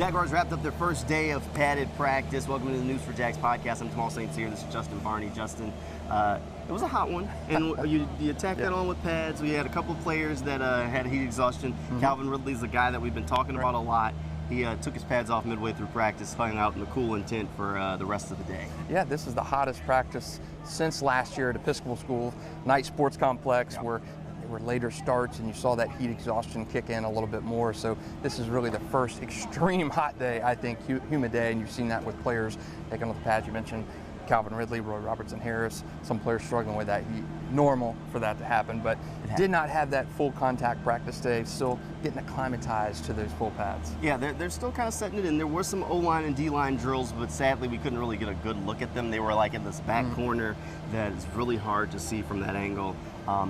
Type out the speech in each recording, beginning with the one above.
Jaguars wrapped up their first day of padded practice. Welcome to the News4JAGs podcast. I'm Jamal St here. This is Justin, Barney. Justin, it was a hot one, and you attacked that on with pads. We had a couple of players that had heat exhaustion. Calvin Ridley's the guy that we've been talking about a lot. He took his pads off midway through practice, hung out in the cool intent for the rest of the day. Yeah, this is the hottest practice since last year at Episcopal School, night sports complex, where there were later starts and you saw that heat exhaustion kick in a little bit more. So this is really the first extreme hot day, I think, humid day, and you've seen that with players taking off the pads. You mentioned Calvin Ridley, Roy Robertson-Harris, some players struggling with that heat. Normal for that to happen, but did not have that full contact practice day, still getting acclimatized to those full pads. Yeah, they're still kind of setting it in. There were some O-line and D-line drills, but sadly we couldn't really get a good look at them. They were like in this back corner that is really hard to see from that angle.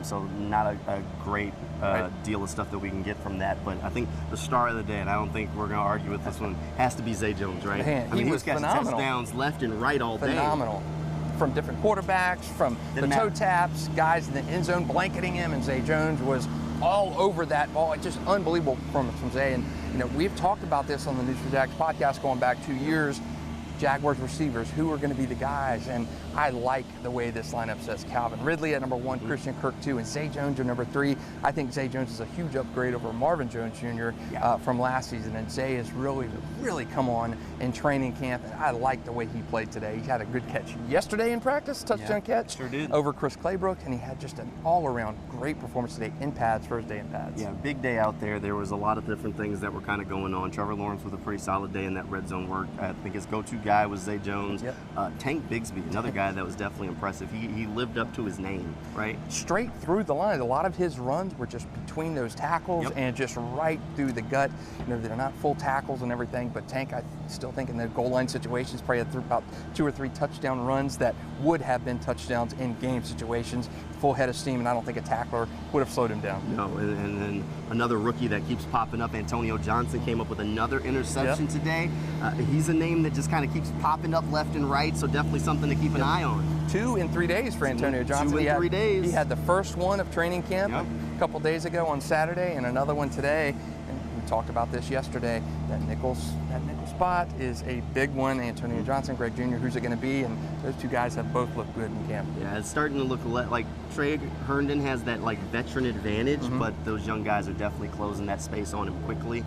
So not a great deal of stuff that we can get from that. But I think the star of the day, and I don't think we're going to argue with this one, has to be Zay Jones, right? Man, I mean, he was catching phenomenal. Touchdowns left and right all day. Phenomenal. From different quarterbacks, from the toe taps, guys in the end zone blanketing him, and Zay Jones was all over that ball. It's just unbelievable performance from Zay. And we've talked about this on the News4JAGs podcast going back 2 years. Jaguars receivers, who are going to be the guys? And I like the way this lineup says Calvin Ridley at number 1, Christian Kirk 2, and Zay Jones at number 3. I think Zay Jones is a huge upgrade over Marvin Jones Jr. From last season, and Zay has really come on in training camp. And I like the way he played today. He had a good catch yesterday in practice, touchdown catch over Chris Claybrook, and he had just an all-around great performance today in pads, first day in pads. Yeah, big day out there. There was a lot of different things that were kind of going on. Trevor Lawrence with a pretty solid day in that red zone work. I think his go-to guy was Zay Jones. Tank Bigsby, another guy that was definitely impressive. He lived up to his name, right? Straight through the line. A lot of his runs were just between those tackles and just right through the gut. They're not full tackles and everything, but Tank, I still think in the goal line situations, probably threw about 2 or 3 touchdown runs that would have been touchdowns in game situations. Full head of steam, and I don't think a tackler would have slowed him down. No, and then another rookie that keeps popping up, Antonio Johnson, came up with another interception today. He's a name that just kind of keeps popping up left and right, so definitely something to keep an eye on. 2 in 3 days for Antonio Johnson. 2 in 3 days. He had the first one of training camp a couple days ago on Saturday, and another one today. And we talked about this yesterday. That nickel spot is a big one. Antonio Johnson, Greg Jr., who's it going to be? And those 2 guys have both looked good in camp. Yeah, it's starting to look like Trey Herndon has that veteran advantage, but those young guys are definitely closing that space on him quickly.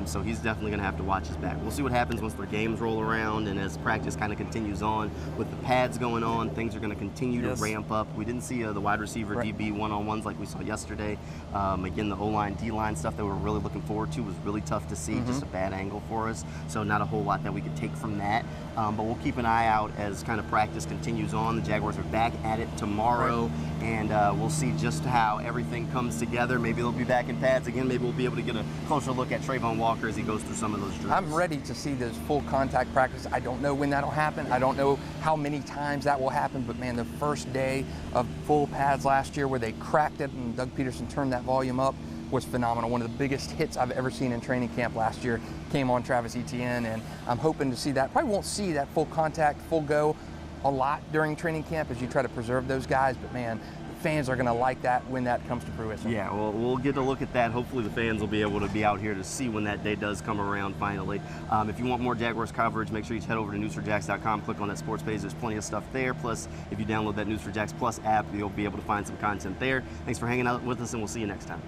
So he's definitely going to have to watch his back. We'll see what happens once their games roll around, and as practice kind of continues on with the pads going on, things are going to continue to ramp up. We didn't see the wide receiver DB one-on-ones like we saw yesterday. Again, the O-line, D-line stuff that we were really looking forward to was really tough to see, just a bad angle for us. So not a whole lot that we could take from that. But we'll keep an eye out as kind of practice continues on. The Jaguars are back at it tomorrow, and we'll see just how everything comes together. Maybe they'll be back in pads again. Maybe we'll be able to get a closer look at Trayvon Walker as he goes through some of those drills. I'm ready to see those full contact practice. I don't know when that'll happen. I don't know how many times that will happen, but man, the first day of full pads last year where they cracked it and Doug Peterson turned that volume up was phenomenal. One of the biggest hits I've ever seen in training camp last year came on Travis Etienne, and I'm hoping to see that. Probably won't see that full contact, full go a lot during training camp as you try to preserve those guys, but man, the fans are going to like that when that comes to fruition. Yeah, well, we'll get a look at that. Hopefully the fans will be able to be out here to see when that day does come around finally. If you want more Jaguars coverage, make sure you head over to News4JAGs.com, click on that sports page. There's plenty of stuff there. Plus, if you download that News4JAGs Plus app, you'll be able to find some content there. Thanks for hanging out with us, and we'll see you next time.